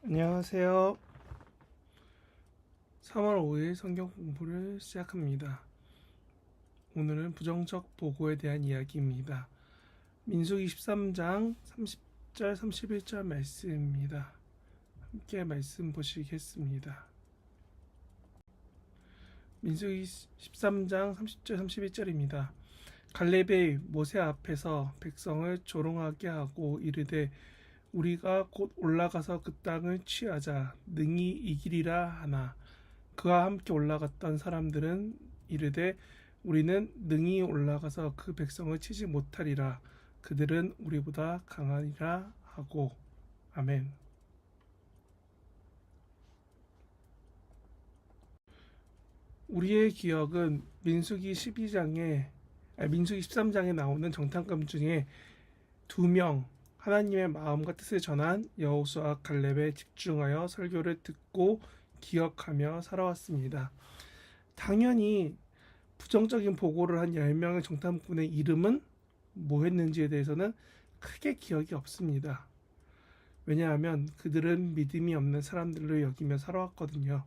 안녕하세요. 3월 5일 성경 공부를 시작합니다. 오늘은 부정적 보고에 대한 이야기입니다. 민수기 13장 30절 31절 말씀입니다. 함께 말씀 보시겠습니다. 민수기 13장 30절 31절입니다. 갈렙이 모세 앞에서 백성을 조롱하게 하고 이르되 우리가 곧 올라가서 그 땅을 취하자 능히 이기리라 하나 그와 함께 올라갔던 사람들은 이르되 우리는 능히 올라가서 그 백성을 치지 못하리라 그들은 우리보다 강하니라 하고. 아멘. 우리의 기억은 민수기 13장에 나오는 정탐꾼 중에 2명 하나님의 마음과 뜻을 전한 여호수아 갈렙에 집중하여 설교를 듣고 기억하며 살아왔습니다. 당연히 부정적인 보고를 한 10명의 정탐꾼의 이름은 뭐 했는지에 대해서는 크게 기억이 없습니다. 왜냐하면 그들은 믿음이 없는 사람들로 여기며 살아왔거든요.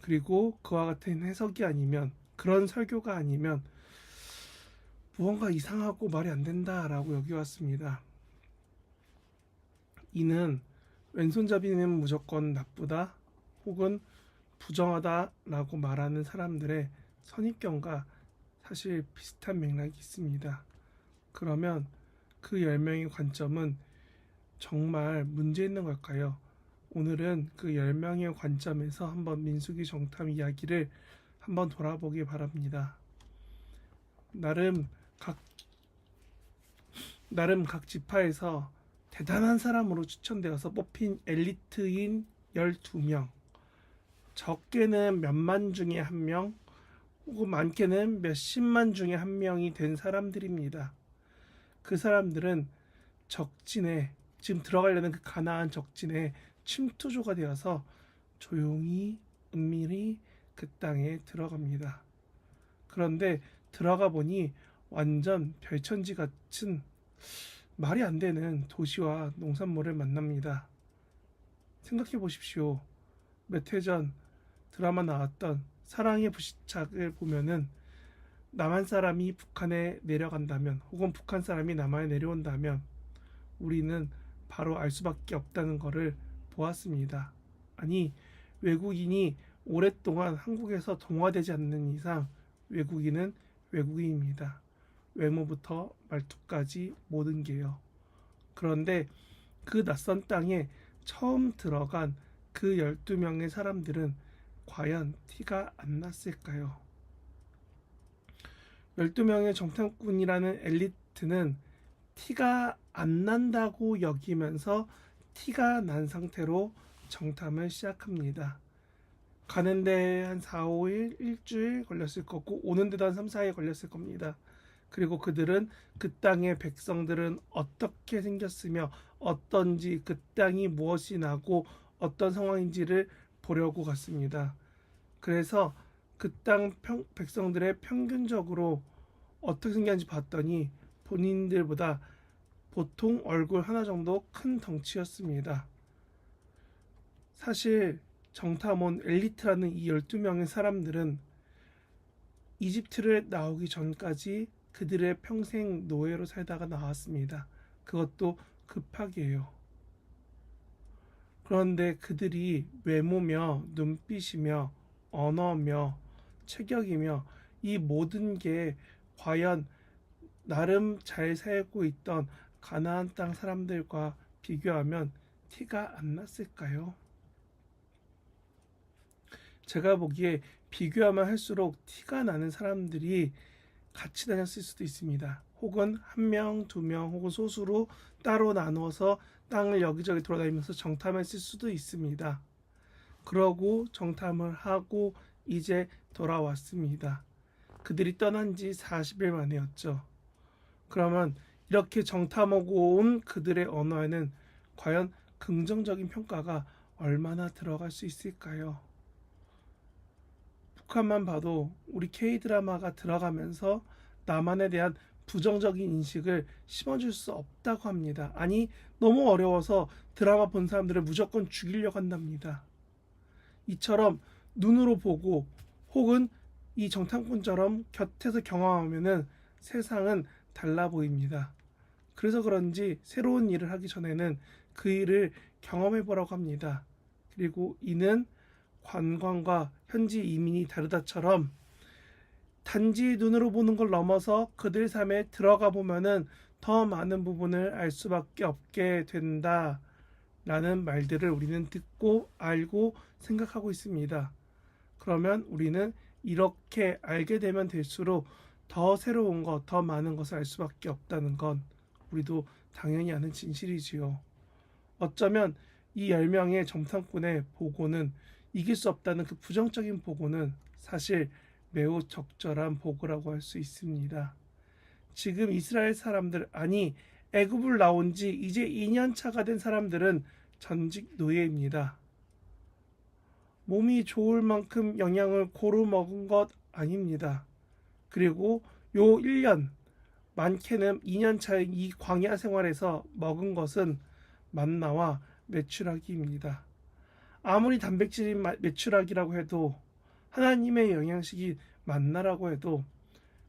그리고 그와 같은 해석이 아니면, 그런 설교가 아니면 무언가 이상하고 말이 안 된다라고 여기왔습니다. 이는 왼손잡이는 무조건 나쁘다 혹은 부정하다라고 말하는 사람들의 선입견과 사실 비슷한 맥락이 있습니다. 그러면 그 10명의 관점은 정말 문제 있는 걸까요? 오늘은 그 10명의 관점에서 한번 민수기 정탐 이야기를 한번 돌아보기 바랍니다. 나름 각 지파에서 대단한 사람으로 추천되어서 뽑힌 엘리트인 12명, 적게는 몇만 중에 한 명, 혹은 많게는 몇십만 중에 한 명이 된 사람들입니다. 그 사람들은 적진에, 지금 들어가려는 그 가나안 적진에 침투조가 되어서 조용히 은밀히 그 땅에 들어갑니다. 그런데 들어가 보니 완전 별천지 같은 말이 안 되는 도시와 농산물을 만납니다. 생각해 보십시오. 몇 해 전 드라마 나왔던 사랑의 불시착을 보면은 남한 사람이 북한에 내려간다면 혹은 북한 사람이 남한에 내려온다면 우리는 바로 알 수밖에 없다는 것을 보았습니다. 아니, 외국인이 오랫동안 한국에서 동화되지 않는 이상 외국인은 외국인입니다. 외모부터 말투까지 모든 게요. 그런데 그 낯선 땅에 처음 들어간 그 12명의 사람들은 과연 티가 안 났을까요? 12명의 정탐꾼이라는 엘리트는 티가 안 난다고 여기면서 티가 난 상태로 정탐을 시작합니다. 가는데 한 4, 5일, 일주일 걸렸을 거고 오는 데도 한 3, 4일 걸렸을 겁니다. 그리고 그들은 그 땅의 백성들은 어떻게 생겼으며 어떤지, 그 땅이 무엇이 나고 어떤 상황인지를 보려고 갔습니다. 그래서 그 땅 백성들의 평균적으로 어떻게 생겼는지 봤더니 본인들보다 보통 얼굴 하나 정도 큰 덩치였습니다. 사실 정탐원 엘리트라는 이 12명의 사람들은 이집트를 나오기 전까지 그들의 평생 노예로 살다가 나왔습니다. 그것도 급하게요. 그런데 그들이 외모며 눈빛이며 언어며 체격이며 이 모든 게 과연 나름 잘 살고 있던 가나안 땅 사람들과 비교하면 티가 안 났을까요? 제가 보기에 비교하면 할수록 티가 나는 사람들이 같이 다녔을 수도 있습니다. 혹은 1명, 2명 혹은 소수로 따로 나누어서 땅을 여기저기 돌아다니면서 정탐했을 수도 있습니다. 그러고 정탐을 하고 이제 돌아왔습니다. 그들이 떠난 지 40일 만이었죠. 그러면 이렇게 정탐하고 온 그들의 언어에는 과연 긍정적인 평가가 얼마나 들어갈 수 있을까요? 북한만 봐도 우리 K드라마가 들어가면서 남한에 대한 부정적인 인식을 심어줄 수 없다고 합니다. 아니, 너무 어려워서 드라마 본 사람들을 무조건 죽이려고 한답니다. 이처럼 눈으로 보고 혹은 이 정탐꾼처럼 곁에서 경험하면은 세상은 달라 보입니다. 그래서 그런지 새로운 일을 하기 전에는 그 일을 경험해 보라고 합니다. 그리고 이는 관광과 현지 이민이 다르다처럼 단지 눈으로 보는 걸 넘어서 그들 삶에 들어가 보면은 더 많은 부분을 알 수밖에 없게 된다. 라는 말들을 우리는 듣고 알고 생각하고 있습니다. 그러면 우리는 이렇게 알게 되면 될수록 더 새로운 것, 더 많은 것을 알 수밖에 없다는 건 우리도 당연히 아는 진실이지요. 어쩌면 이 10명의 정탐꾼의 보고는 이길 수 없다는 그 부정적인 보고는 사실 매우 적절한 보고라고 할 수 있습니다. 지금 이스라엘 사람들, 아니 애굽을 나온 지 이제 2년 차가 된 사람들은 전직 노예입니다. 몸이 좋을 만큼 영양을 고루 먹은 것 아닙니다. 그리고 요 1년, 많게는 2년 차의 이 광야 생활에서 먹은 것은 만나와 메추라기입니다. 아무리 단백질이 메추라기라고 해도 하나님의 영양식이 만나라고 해도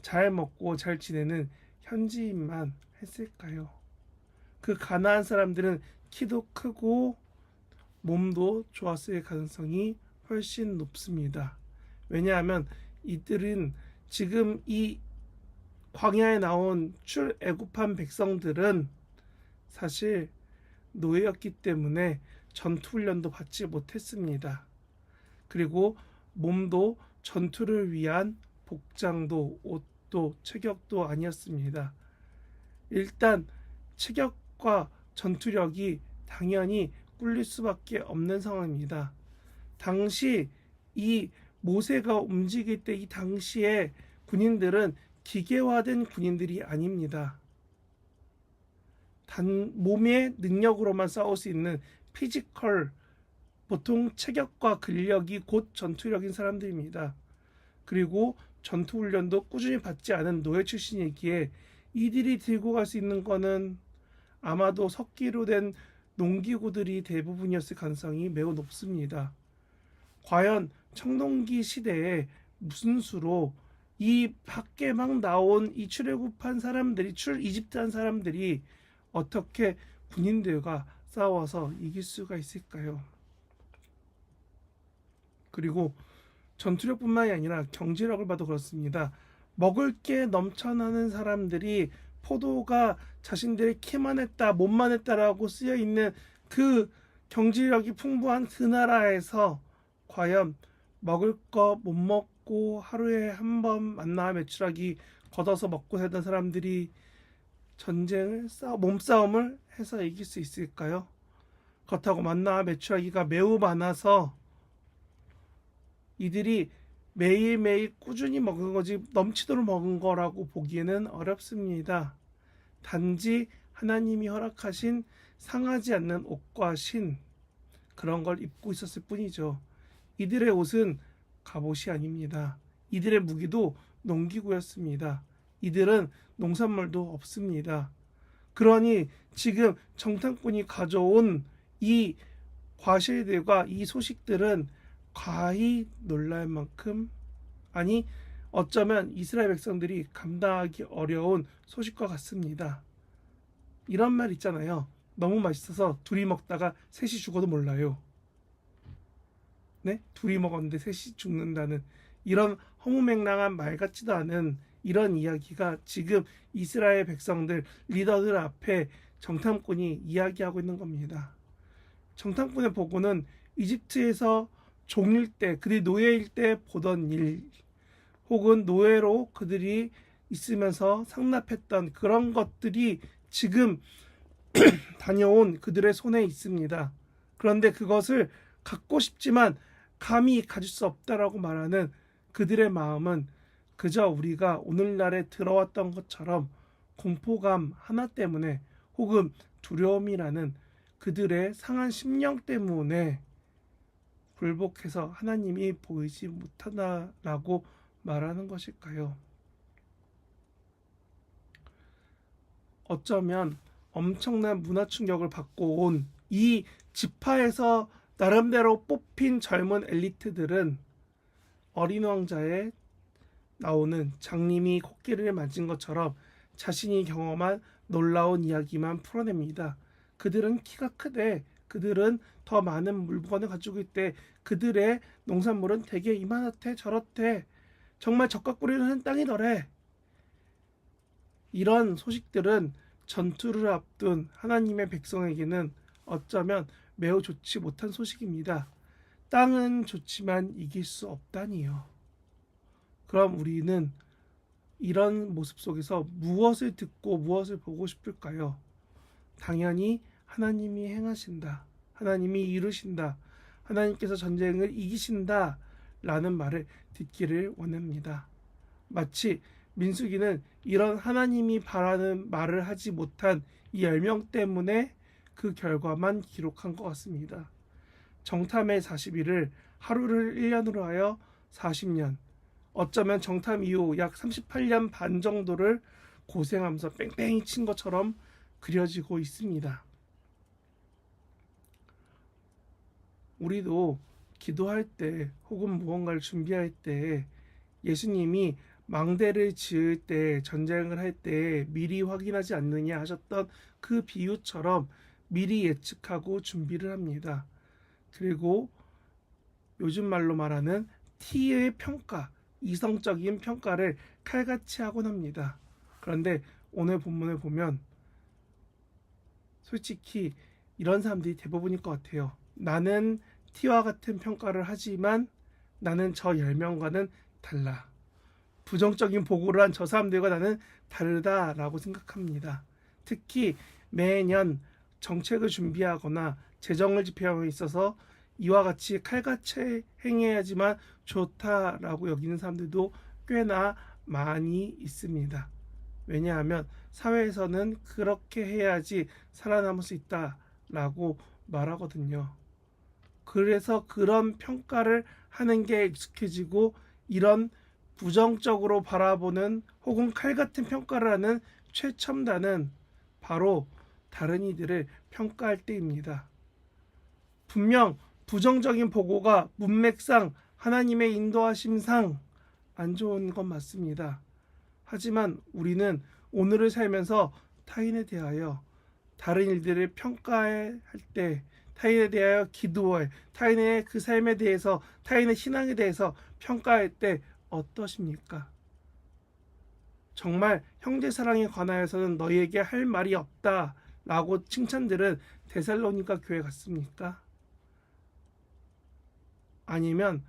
잘 먹고 잘 지내는 현지인만 했을까요? 그 가나안 사람들은 키도 크고 몸도 좋았을 가능성이 훨씬 높습니다. 왜냐하면 이들은 지금 이 광야에 나온 출애굽한 백성들은 사실 노예였기 때문에 전투훈련도 받지 못했습니다. 그리고 몸도 전투를 위한 복장도 옷도 체격도 아니었습니다. 일단 체격과 전투력이 당연히 꿀릴 수밖에 없는 상황입니다. 당시 이 모세가 움직일 때 이 당시에 군인들은 기계화된 군인들이 아닙니다. 단 몸의 능력으로만 싸울 수 있는 피지컬, 보통 체격과 근력이 곧 전투력인 사람들입니다. 그리고 전투훈련도 꾸준히 받지 않은 노예 출신이기에 이들이 들고 갈 수 있는 거는 아마도 석기로 된 농기구들이 대부분이었을 가능성이 매우 높습니다. 과연 청동기 시대에 무슨 수로 이 밖에 막 나온 이 출애굽한 사람들이 이집트한 사람들이 어떻게 군인들과 싸워서 이길 수가 있을까요? 그리고 전투력뿐만이 아니라 경제력을 봐도 그렇습니다. 먹을 게 넘쳐나는 사람들이 포도가 자신들의 키만 했다, 몸만 했다라고 쓰여 있는 그 경제력이 풍부한 그 나라에서 과연 먹을 거 못 먹고 하루에 한 번 만나 매출하기 걷어서 먹고 살던 사람들이 전쟁을 몸싸움을 해서 이길 수 있을까요? 그렇다고 만나 매출하기가 매우 많아서 이들이 매일매일 꾸준히 먹은 거지 넘치도록 먹은 거라고 보기에는 어렵습니다. 단지 하나님이 허락하신 상하지 않는 옷과 신, 그런 걸 입고 있었을 뿐이죠. 이들의 옷은 갑옷이 아닙니다. 이들의 무기도 농기구였습니다. 이들은 농산물도 없습니다. 그러니 지금 정탐꾼이 가져온 이 과실들과 이 소식들은 과히 놀랄 만큼, 아니 어쩌면 이스라엘 백성들이 감당하기 어려운 소식과 같습니다. 이런 말 있잖아요. 너무 맛있어서 둘이 먹다가 셋이 죽어도 몰라요. 네? 둘이 먹었는데 셋이 죽는다는 이런 허무맹랑한 말 같지도 않은 이런 이야기가 지금 이스라엘 백성들 리더들 앞에 정탐꾼이 이야기하고 있는 겁니다. 정탐꾼의 보고는 이집트에서 종일 때, 그들이 노예일 때 보던 일, 혹은 노예로 그들이 있으면서 상납했던 그런 것들이 지금 다녀온 그들의 손에 있습니다. 그런데 그것을 갖고 싶지만 감히 가질 수 없다라고 말하는 그들의 마음은 그저 우리가 오늘날에 들어왔던 것처럼 공포감 하나 때문에 혹은 두려움이라는 그들의 상한 심령 때문에 굴복해서 하나님이 보이지 못하다라고 말하는 것일까요? 어쩌면 엄청난 문화 충격을 받고 온 이 지파에서 나름대로 뽑힌 젊은 엘리트들은 어린 왕자에 나오는 장님이 코끼리를 만진 것처럼 자신이 경험한 놀라운 이야기만 풀어냅니다. 그들은 키가 크대, 그들은 더 많은 물건을 가지고 있대, 그들의 농산물은 되게 이만하대 저렇대, 정말 적과 꿀이는 땅이더래. 이런 소식들은 전투를 앞둔 하나님의 백성에게는 어쩌면 매우 좋지 못한 소식입니다. 땅은 좋지만 이길 수 없다니요. 그럼 우리는 이런 모습 속에서 무엇을 듣고 무엇을 보고 싶을까요? 당연히 하나님이 행하신다, 하나님이 이루신다, 하나님께서 전쟁을 이기신다 라는 말을 듣기를 원합니다. 마치 민수기는 이런 하나님이 바라는 말을 하지 못한 이 열명 때문에 그 결과만 기록한 것 같습니다. 정탐의 40일을 하루를 1년으로 하여 40년, 어쩌면 정탐 이후 약 38년 반 정도를 고생하면서 뺑뺑이 친 것처럼 그려지고 있습니다. 우리도 기도할 때 혹은 무언가를 준비할 때 예수님이 망대를 지을 때, 전쟁을 할 때 미리 확인하지 않느냐 하셨던 그 비유처럼 미리 예측하고 준비를 합니다. 그리고 요즘 말로 말하는 T의 평가, 이성적인 평가를 칼같이 하곤 합니다. 그런데 오늘 본문을 보면 솔직히 이런 사람들이 대부분일 것 같아요. 나는 T와 같은 평가를 하지만 나는 저 10명과는 달라. 부정적인 보고를 한 저 사람들과 나는 다르다라고 생각합니다. 특히 매년 정책을 준비하거나 재정을 집행하고 있어서 이와 같이 칼같이 행해야지만 좋다라고 여기는 사람들도 꽤나 많이 있습니다. 왜냐하면 사회에서는 그렇게 해야지 살아남을 수 있다라고 말하거든요. 그래서 그런 평가를 하는 게 익숙해지고 이런 부정적으로 바라보는 혹은 칼같은 평가를 하는 최첨단은 바로 다른 이들을 평가할 때입니다. 분명 부정적인 보고가 문맥상 하나님의 인도하심상 안 좋은 건 맞습니다. 하지만 우리는 오늘을 살면서 타인에 대하여 다른 일들을 평가할 때, 타인에 대하여 기도할, 타인의 그 삶에 대해서, 타인의 신앙에 대해서 평가할 때 어떠십니까? 정말 형제 사랑에 관하여서는 너희에게 할 말이 없다 라고 칭찬들은 데살로니가 교회 같습니까? 아니면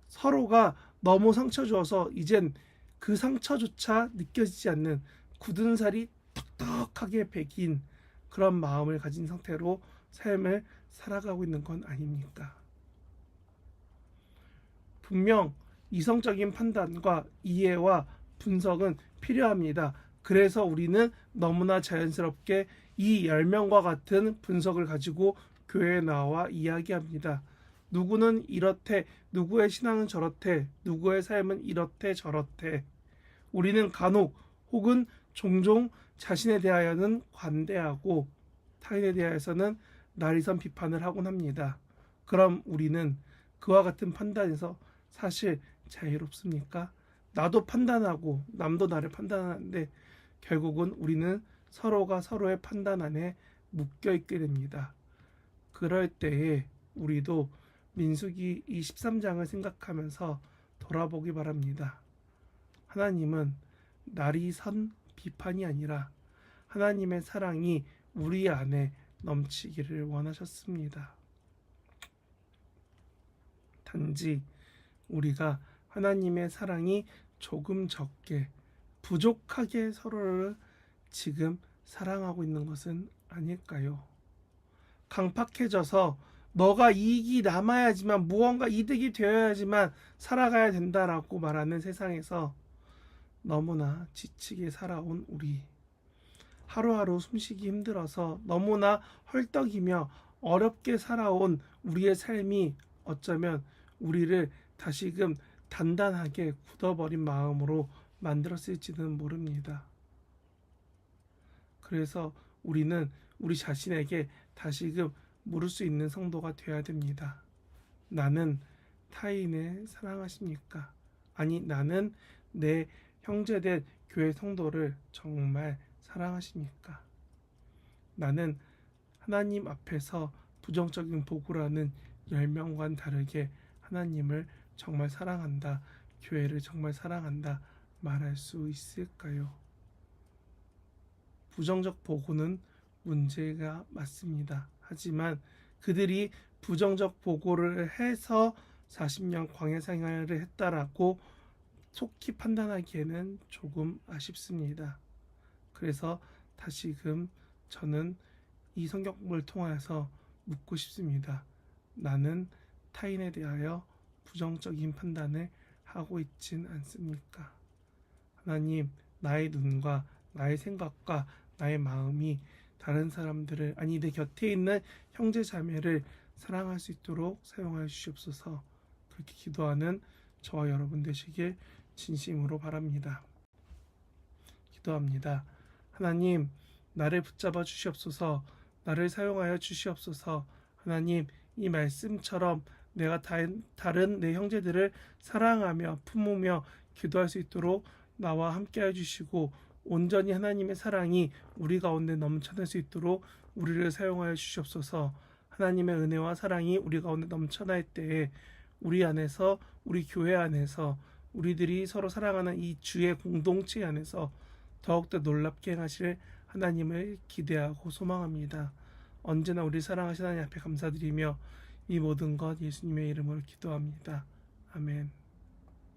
서로가 너무 상처 주어서 이젠 그 상처조차 느껴지지 않는 굳은 살이 턱턱하게 배긴 그런 마음을 가진 상태로 삶을 살아가고 있는 건 아닙니까? 분명 이성적인 판단과 이해와 분석은 필요합니다. 그래서 우리는 너무나 자연스럽게 이 10명과 같은 분석을 가지고 교회에 나와 이야기합니다. 누구는 이렇대, 누구의 신앙은 저렇대, 누구의 삶은 이렇대 저렇대. 우리는 간혹 혹은 종종 자신에 대하여는 관대하고 타인에 대하여서는 나리선 비판을 하곤 합니다. 그럼 우리는 그와 같은 판단에서 사실 자유롭습니까? 나도 판단하고 남도 나를 판단하는데 결국은 우리는 서로가 서로의 판단 안에 묶여 있게 됩니다. 그럴 때에 우리도 민수기 23장을 생각하면서 돌아보기 바랍니다. 하나님은 날이 선 비판이 아니라 하나님의 사랑이 우리 안에 넘치기를 원하셨습니다. 단지 우리가 하나님의 사랑이 조금 적게 부족하게 서로를 지금 사랑하고 있는 것은 아닐까요? 강팍해져서 너가 이익이 남아야지만 무언가 이득이 되어야지만 살아가야 된다라고 말하는 세상에서 너무나 지치게 살아온 우리, 하루하루 숨쉬기 힘들어서 너무나 헐떡이며 어렵게 살아온 우리의 삶이 어쩌면 우리를 다시금 단단하게 굳어버린 마음으로 만들었을지는 모릅니다. 그래서 우리는 우리 자신에게 다시금 물을 수 있는 성도가 되어야 됩니다. 나는 타인을 사랑하십니까? 아니, 나는 내 형제된 교회 성도를 정말 사랑하십니까? 나는 하나님 앞에서 부정적인 보고라는 10명과는 다르게 하나님을 정말 사랑한다, 교회를 정말 사랑한다 말할 수 있을까요? 부정적 보고는 문제가 맞습니다. 하지만 그들이 부정적 보고를 해서 40년 광야 생활을 했다라고 속히 판단하기에는 조금 아쉽습니다. 그래서 다시금 저는 이 성경을 통해서 묻고 싶습니다. 나는 타인에 대하여 부정적인 판단을 하고 있진 않습니까? 하나님, 나의 눈과 나의 생각과 나의 마음이 다른 사람들을, 아니 내 곁에 있는 형제 자매를 사랑할 수 있도록 사용하여 주시옵소서. 그렇게 기도하는 저와 여러분 되시길 진심으로 바랍니다. 기도합니다. 하나님, 나를 붙잡아 주시옵소서. 나를 사용하여 주시옵소서. 하나님, 이 말씀처럼 내가 다른 내 형제들을 사랑하며 품으며 기도할 수 있도록 나와 함께해 주시고, 온전히 하나님의 사랑이 우리 가운데 넘쳐날 수 있도록 우리를 사용하여 주시옵소서. 하나님의 은혜와 사랑이 우리 가운데 넘쳐날 때에 우리 안에서, 우리 교회 안에서, 우리들이 서로 사랑하는 이 주의 공동체 안에서 더욱더 놀랍게 행하실 하나님을 기대하고 소망합니다. 언제나 우리 사랑하신 하나님 앞에 감사드리며 이 모든 것 예수님의 이름으로 기도합니다. 아멘.